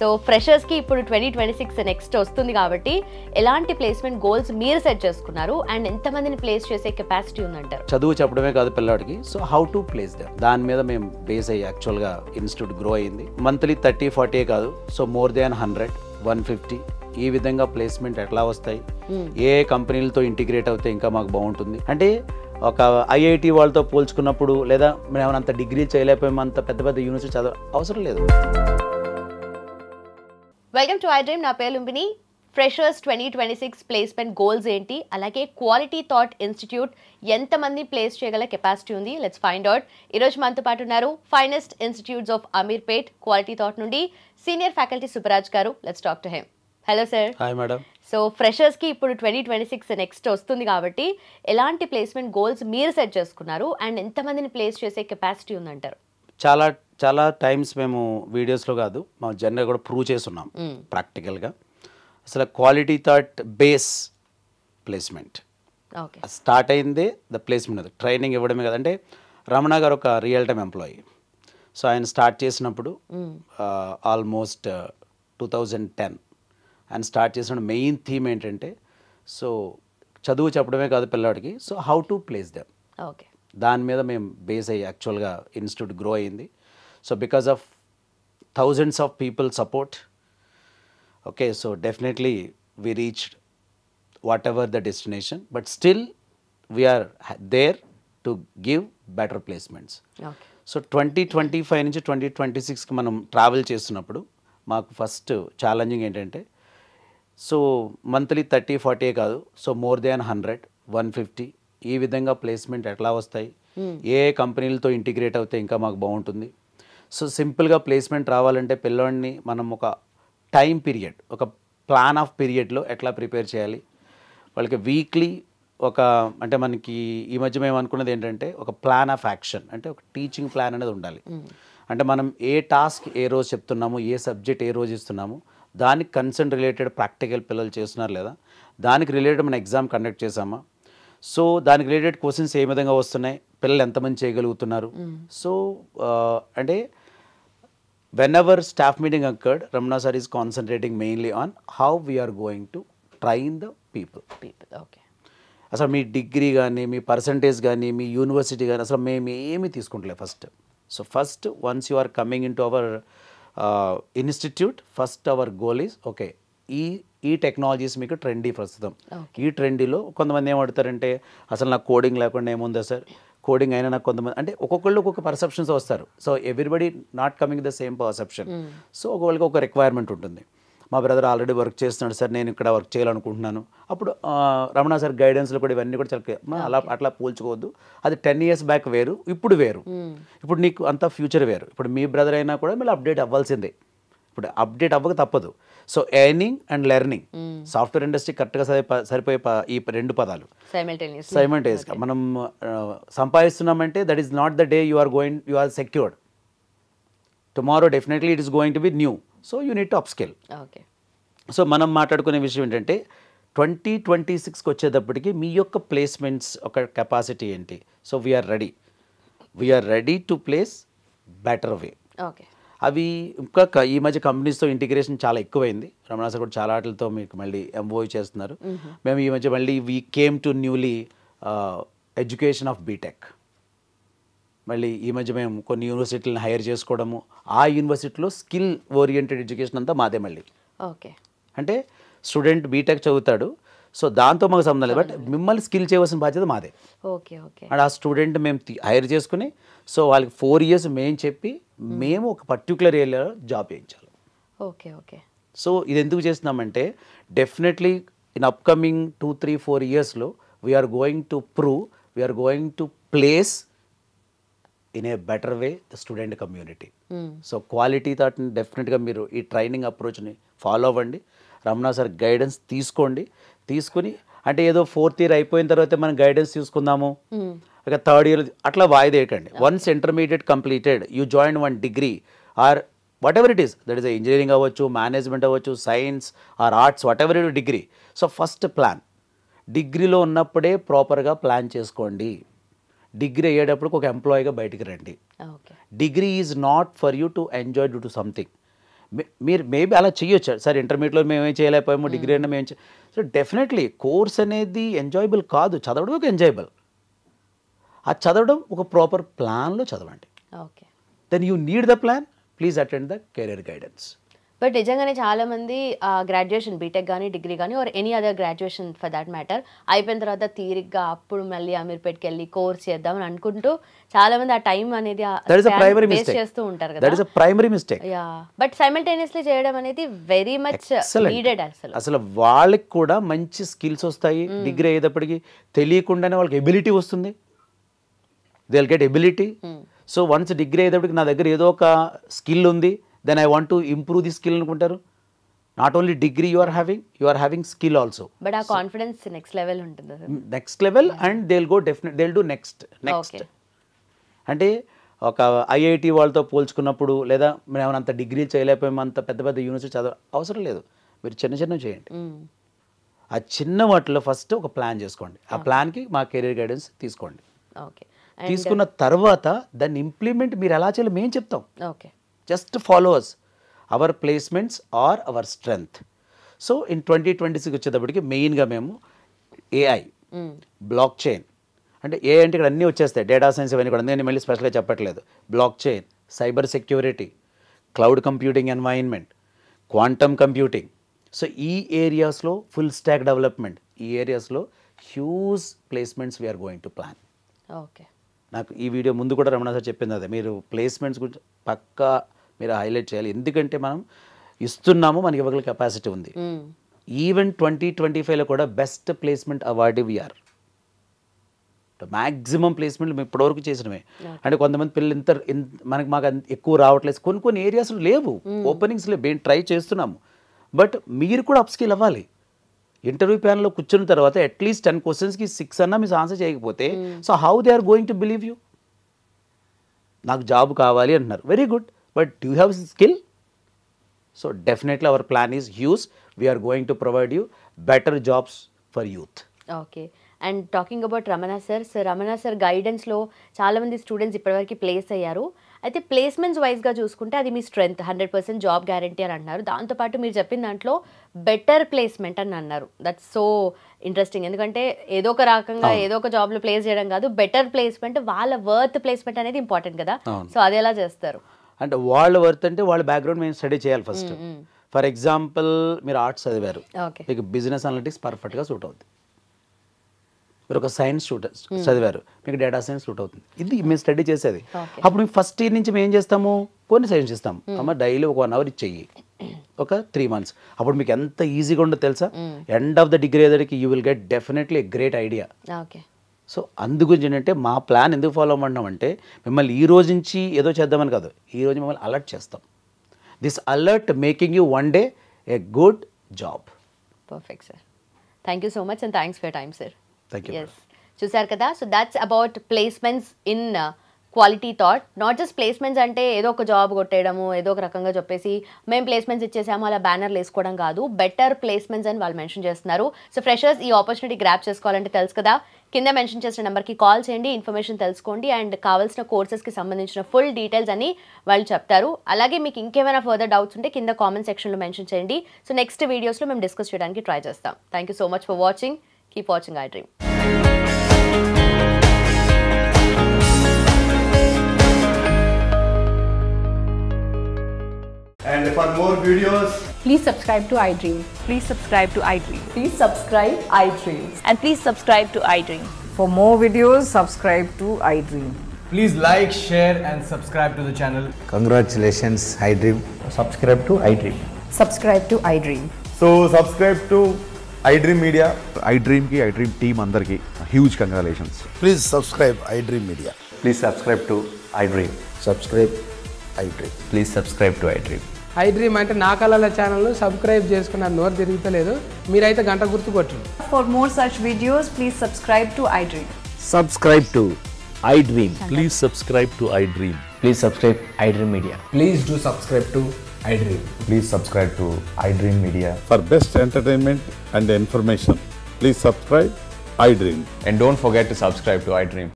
So ఫ్రెషర్స్కి ఇప్పుడు 2026 next వస్తుంది కాబట్టి ఎలాంటి ప్లేస్మెంట్ గోల్స్ మీరు సెట్ చేసుకున్నారు అండ్ ఎంతమందిని ప్లేస్ చేసే కెపాసిటీ ఉందంటారు? చదువు చెప్పడమే కాదు పిల్లాడికి, so how to place them, దాని మీద మేము బేస్ అయ్యి యాక్చువల్గా ఇన్స్టిట్యూట్ గ్రో అయింది. మంత్లీ 30-40 కాదు, సో మోర్ దాన్ 100-150 ఈ విధంగా ప్లేస్మెంట్ ఎట్లా వస్తాయి, ఏ కంపెనీలతో ఇంటిగ్రేట్ అవుతే ఇంకా మాకు బాగుంటుంది. అంటే ఒక ఐఐటి వాళ్ళతో పోల్చుకున్నప్పుడు లేదా మేము అంత డిగ్రీ చేయలేకపోయామంత పెద్ద పెద్ద యూనివర్సిటీ చదవ అవసరం లేదు. Welcome to I dream. నా పేరు లుంబిని. ఫ్రెషర్స్ 2026 ప్లేస్మెంట్ గోల్స్ ఏంటి, అలాగే క్వాలిటీ థాట్ ఇన్స్టిట్యూట్ ఎంతమంది ప్లేస్ చేయగల కెపాసిటీ ఉంది, లెట్స్ ఫైండ్ అవుట్. ఈరోజు మనతో పాటు ఉన్నారు finest institutes of Ameerpet quality thought నుండి senior faculty Subbaraj garu. Let's talk to him. Hello sir. Hi madam. So ఫ్రెషర్స్కి ఇప్పుడు 2026 నెక్స్ట్ వస్తుంది కాబట్టి ఎలాంటి ప్లేస్మెంట్ గోల్స్ మీరు సెట్ చేసుకున్నారు అండ్ ఎంతమందిని ప్లేస్ చేసే కెపాసిటీ ఉందంటారు? చాలా చాలా టైమ్స్ మేము వీడియోస్లో కాదు, మా జనరల్ కూడా ప్రూవ్ చేస్తున్నాం ప్రాక్టికల్గా. అసలు quality thought base placement start అయిందే ద ప్లేస్మెంట్, అది ట్రైనింగ్ ఇవ్వడమే కదా. అంటే రమణ గారు ఒక రియల్ టైమ్ ఎంప్లాయీ. సో ఆయన స్టార్ట్ చేసినప్పుడు ఆల్మోస్ట్ 2010 ఆయన స్టార్ట్ చేసిన మెయిన్ థీమ్ ఏంటంటే, సో చదువు చెప్పడమే కాదు పిల్లాడికి, so how to place them, okay, దాని మీద మేము బేస్ అయ్యి యాక్చువల్గా ఇన్స్టిట్యూట్ గ్రో అయింది. So because of thousands of people support, okay, so definitely we reached whatever the destination, but still we are there to give better placements. So 2025 నుంచి 2026కి మనం travel చేస్తున్నప్పుడు మాకు ఫస్ట్ ఛాలెంజింగ్ ఏంటంటే, so monthly 30-40 కాదు, so more than 100-150 ఈ విధంగా placement ఎట్లా వస్తాయి, ఏ కంపెనీలతో ఇంటిగ్రేట్ అవుతే ఇంకా మాకు బాగుంటుంది. సో సింపుల్గా ప్లేస్మెంట్ రావాలంటే పిల్లోడిని మనం ఒక టైం పీరియడ్, ఒక ప్లాన్ ఆఫ్ పీరియడ్లో ఎట్లా ప్రిపేర్ చేయాలి, వాళ్ళకి వీక్లీ ఒక, అంటే మనకి ఈ మధ్య మేము అనుకున్నది ఏంటంటే ఒక ప్లాన్ ఆఫ్ యాక్షన్, అంటే ఒక టీచింగ్ ప్లాన్ అనేది ఉండాలి. అంటే మనం ఏ టాస్క్ ఏ రోజు చెప్తున్నాము, ఏ సబ్జెక్ట్ ఏ రోజు ఇస్తున్నాము, దానికి కన్సర్న్ రిలేటెడ్ ప్రాక్టికల్ పిల్లలు చేస్తున్నారు లేదా, దానికి రిలేటెడ్ మన ఎగ్జామ్ కండక్ట్ చేసామా, సో దానికి రిలేటెడ్ క్వశ్చన్స్ ఏ విధంగా వస్తున్నాయి, పిల్లలు ఎంతమంది చేయగలుగుతున్నారు. సో అంటే whenever staff meeting occurred, Ramana sir is concentrating mainly on how we are going to train the people. Okay, అసలు మీ డిగ్రీ కానీ, మీ పర్సంటేజ్ కానీ, మీ యూనివర్సిటీ కానీ అసలు మేము ఏమీ తీసుకుంటలే first. So first once you are coming in to our institute, first our goal is okay, ఈ టెక్నాలజీస్ మీకు ట్రెండీ ప్రస్తుతం. ఈ ట్రెండీలో కొంతమంది ఏమడుతారంటే, అసలు నాకు కోడింగ్ లేకుండా ఏముందా సార్, కోడింగ్ అయినా నాకు కొంతమంది, అంటే ఒక్కొక్కళ్ళు ఒక్కొక్క పర్సెప్షన్స్ వస్తారు. So everybody not coming the same perception. So ఒకళ్ళకి ఒక రిక్వైర్మెంట్ ఉంటుంది. మా బ్రదర్ ఆల్రెడీ వర్క్ చేస్తున్నాడు సార్, నేను ఇక్కడ వర్క్ చేయాలనుకుంటున్నాను. అప్పుడు రమణ సార్ గైడెన్స్లో కూడా ఇవన్నీ కూడా చాలా అట్లా పోల్చుకోవద్దు. అది 10 years బ్యాక్ వేరు, ఇప్పుడు వేరు. ఇప్పుడు నీకు అంతా ఫ్యూచర్ వేరు. ఇప్పుడు మీ బ్రదర్ అయినా కూడా మీరు అప్డేట్ అవ్వాల్సిందే. ఇప్పుడు అప్డేట్ అవ్వక తప్పదు. So earning and learning, software industry కరెక్ట్గా సరిపోయే ఈ రెండు పదాలు సైమల్టేనియస్గా మనం సంపాదిస్తున్నామంటే that is not the day you are secured. Tomorrow definitely it is going to be new, so you need to upskill. Okay, so మనం మాట్లాడుకునే విషయం ఏంటంటే 2026కి వచ్చేటప్పటికి మీ యొక్క ప్లేస్మెంట్స్ ఒక కెపాసిటీ ఏంటి. So we are ready to place better way. Okay, అవి ఇంకా ఈ మధ్య కంపెనీస్తో ఇంటిగ్రేషన్ చాలా ఎక్కువైంది. రమణ సార్ కూడా చాలా వాటితో మీకు మళ్ళీ ఎంఓయూ చేస్తున్నారు. మేము ఈ మధ్య మళ్ళీ we came to newly education of BTech. మళ్ళీ ఈ మధ్య మేము కొన్ని యూనివర్సిటీలను హైర్ చేసుకోవడము, ఆ యూనివర్సిటీలో స్కిల్ ఓరియంటెడ్ ఎడ్యుకేషన్ అంతా మాదే మళ్ళీ. ఓకే, అంటే స్టూడెంట్ బీటెక్ చదువుతాడు, సో దాంతో మాకు సంబంధం లేదు, బట్ మిమ్మల్ని స్కిల్ చేయవలసిన బాధ్యత మాదే. ఓకే, ఓకే, అండ్ ఆ స్టూడెంట్ మేము హైర్ చేసుకుని, సో వాళ్ళకి 4 years మేము చెప్పి మేము ఒక పర్టికులర్ ఏరియాలో జాబ్ చేయించాలి. Okay, okay. సో ఇది ఎందుకు చేస్తున్నామంటే డెఫినెట్లీ ఇన్ అప్కమింగ్ 2-3-4 yearsలో we're going to prove, we're going to place in a better way the student community. So quality థాట్ని డెఫినెట్గా మీరు ఈ ట్రైనింగ్ అప్రోచ్ని ఫాలో అవ్వండి. రమణ సార్ గైడెన్స్ తీసుకుని అంటే ఏదో 4th year అయిపోయిన తర్వాత మనం గైడెన్స్ తీసుకుందాము, ఇక 3rd year అట్లా వాయిదేయకండి. Once intermediate completed you join 1 degree or what ever it is, that is engineering అవ్వచ్చు, మేనేజ్మెంట్ అవ్వచ్చు, science or arts, what ever it degree. So first plan, డిగ్రీలో ఉన్నప్పుడే ప్రాపర్గా ప్లాన్ చేసుకోండి. డిగ్రీ అయ్యేటప్పుడు ఒక ఎంప్లాయీగా బయటికి రండి. Degree is not for you to enjoy due to something. మీరు మేబీ అలా చేయొచ్చు సార్, ఇంటర్మీడియట్లో మేము ఏం చేయలేకపోయాము, డిగ్రీ అయినా మేము సో డెఫినెట్లీ కోర్స్ అనేది ఎంజాయబుల్ కాదు, చదవడం ఒక ఎంజాయబుల్. అది చదవడం ఒక ప్రాపర్ ప్లాన్లో చదవండి. Okay, then you need the plan, please attend the career guidance. But నిజంగానే చాలామంది గ్రాడ్యుయేషన్ బీటెక్ కానీ డిగ్రీ కానీ or any other graduation for that matter అయిపోయిన తర్వాత తీరిగ్గా అప్పుడు మళ్ళీ అమీర్పేట్కి వెళ్ళి కోర్స్ చేద్దామని అనుకుంటూ చాలామంది ఆ టైం అనేది వేస్ట్ చేస్తూ ఉంటారు కదా. That is a primary mistake. Yeah, but simultaneously చేయడం అనేది వెరీ మచ్ నీడెడ్. అసలు వాళ్ళకి కూడా మంచి స్కిల్స్ వస్తాయి. డిగ్రీ అయ్యేటప్పటికి తెలియకుండానే వాళ్ళకి ఎబిలిటీ వస్తుంది, they will get ability. So once degree అయ్యేటప్పటికి నా దగ్గర ఏదో ఒక స్కిల్ ఉంది, then I want to improve the skill అనుకుంటారు. Not only degree you are having skill also. But ఆ కాన్ఫిడెన్స్ నెక్స్ట్ లెవెల్ ఉంటుంది, next level, and they will go definite they will do next. అంటే ఒక IIT వాళ్ళతో పోల్చుకున్నప్పుడు, లేదా మేము ఏమైనా అంత డిగ్రీ చేయలేకపోయాము, అంత పెద్ద పెద్ద యూనివర్సిటీ చదవ అవసరం లేదు, మీరు చిన్న చిన్న చేయండి. ఆ చిన్న వాటిలో ఫస్ట్ ఒక ప్లాన్ చేసుకోండి, ఆ ప్లాన్కి మా కెరీర్ గైడెన్స్ తీసుకోండి. ఓకే, తీసుకున్న తర్వాత దాన్ని ఇంప్లిమెంట్ మీరు ఎలా చేయాలో మేము చెప్తాం. Okay, just follow us. Our placements are our strength. So in 2026 వచ్చేటప్పటికి మెయిన్గా మేము AI, బ్లాక్ చైన్, అంటే ఏ అంటే ఇక్కడ అన్నీ వచ్చేస్తాయి, డేటా సైన్స్ ఇవన్నీ కూడా, నేను మళ్ళీ స్పెషల్గా చెప్పట్లేదు. Block chain, cyber security, cloud computing environment, quantum computing. So ఈ ఏరియాస్లో ఫుల్ స్టాక్ డెవలప్మెంట్, ఈ ఏరియాస్లో huge placements we are going to plan. Okay, నాకు ఈ వీడియో ముందు కూడా రమణ సార్ చెప్పింది అదే, మీరు ప్లేస్మెంట్స్ గురించి పక్కా మీరు హైలైట్ చేయాలి. ఎందుకంటే మనం ఇస్తున్నాము, మనకి ఇవ్వగల కెపాసిటీ ఉంది. ఈవెన్ 2025లో కూడా best placement award we are. Maximum ప్లేస్మెంట్లు మేము ఇప్పటివరకు చేసినవే. అంటే కొంతమంది పిల్లలు మాకు ఎక్కువ రావట్లేదు, కొన్ని ఏరియాస్లో లేవు, ఓపెనింగ్స్ లేవు, మేము ట్రై చేస్తున్నాము. బట్ మీరు కూడా అప్స్కిల్ అవ్వాలి. ఇంటర్వ్యూ ప్యానల్లో కూర్చున్న తర్వాత అట్లీస్ట్ 10 క్వశ్చన్స్కి 6 అన్నా మీరు ఆన్సర్ చేయకపోతే, so how they are going to believe you? నాకు జాబ్ కావాలి అంటున్నారు, very good, but do you have skill? So definitely our plan is huge. We are going to provide you better jobs for youth. Okay, and talking about Ramana sir గైడెన్స్లో చాలామంది students ఇప్పటివరకు place అయ్యారు. అయితే placements వైజ్గా చూసుకుంటే అది మీ స్ట్రెంగ్త్, 100% జాబ్ గ్యారంటీ అని అన్నారు. దాంతోపాటు మీరు చెప్పిన దాంట్లో బెటర్ ప్లేస్మెంట్ అని అన్నారు. దట్స్ సో ఇంట్రెస్టింగ్, ఎందుకంటే ఏదో ఒక రకంగా ఏదో ఒక జాబ్లో ప్లేస్ చేయడం కాదు, బెటర్ ప్లేస్మెంట్, వాళ్ళ వర్త్ ప్లేస్మెంట్ అనేది ఇంపార్టెంట్ కదా. సో అది ఎలా చేస్తారు? అంటే వాళ్ళ వర్త్ అంటే వాళ్ళ బ్యాక్గ్రౌండ్ మేము స్టడీ చేయాలి ఫస్ట్. ఫర్ ఎగ్జాంపుల్ మీరు ఆర్ట్స్ చదివారు, మీకు బిజినెస్ అనలిటిక్స్ పర్ఫెక్ట్గా సూట్ అవుతుంది. మీరు ఒక సైన్స్ చదివారు, మీకు డేటా సైన్స్ సూట్ అవుతుంది. ఇది మేము స్టడీ చేసేది. అప్పుడు మేము ఫస్ట్ ఇయర్ నుంచి మేము ఏం చేస్తాము, కొన్ని సైన్స్ ఇస్తాము, అమ్మ డైలీ ఒక 1 అవర్ ఇచ్చేయి, ఒక 3 months. అప్పుడు మీకు ఎంత ఈజీగా ఉండదు తెలుసా? End of the degree ఏదరికి you will get definitely a great idea. So అందుగురించి ఏంటంటే మా ప్లాన్ ఎందుకు ఫాలో అవ్వమంటామంటే, మిమ్మల్ని ఈ రోజు నుంచి ఏదో చేద్దామని కాదు, ఈ రోజు మిమ్మల్ని అలర్ట్ చేస్తాం. This alert making you one day a good job. Perfect sir, thank you so much and thanks for your time sir. Thank you. Yes. చూసారు కదా, so that's about placements in quality thought. Not just placements అంటే ఏదో ఒక job కొట్టేయడము, ఏదో ఒక రకంగా చెప్పేసి మేము ప్లేస్మెంట్స్ ఇచ్చేసాము అలా బ్యానర్లు వేసుకోవడం కాదు, బెటర్ ప్లేస్మెంట్స్ అని వాళ్ళు మెన్షన్ చేస్తున్నారు. సో ఫ్రెషర్స్ ఈ ఆపర్చునిటీ గ్రాప్ చేసుకోవాలంటే తెలుసు కదా, కింద మెన్షన్ చేసిన నెంబర్కి కాల్ చేయండి, ఇన్ఫర్మేషన్ తెలుసుకోండి, అండ్ కావాల్సిన కోర్సెస్కి సంబంధించిన ఫుల్ డీటెయిల్స్ అని వాళ్ళు చెప్తారు. అలాగే మీకు ఇంకేమైనా ఫర్దర్ డౌట్స్ ఉంటే కింద కామెంట్ సెక్షన్లో మెన్షన్ చేయండి. సో నెక్స్ట్ వీడియోస్లో మేము డిస్కస్ చేయడానికి ట్రై చేస్తాం. Thank you so much for watching. Keep watching iDream. And for more videos, please subscribe to iDream. Please subscribe to iDream. Please subscribe iDream. And please subscribe to iDream. For more videos, subscribe to iDream. please like, share and subscribe to the channel. Congratulations, iDream. Subscribe to iDream. Subscribe to iDream. So subscribe to iDream Media. iDream ki iDream team andarki huge congratulations. Please subscribe iDream Media. Please subscribe to iDream. Subscribe iDream. Please subscribe to iDream. iDream అంటే నా కళల channel subscribe చేసుకున్నారు, నోరు తిరుగుతలేదు, మీరైతే గంట గుర్తు కొట్టండి. For more such videos, please subscribe to iDream. Subscribe to iDream. Please subscribe to iDream. Please subscribe iDream Media. Please do subscribe to iDream. Please subscribe to iDream Media. For best entertainment and information, please subscribe iDream. And don't forget to subscribe to iDream.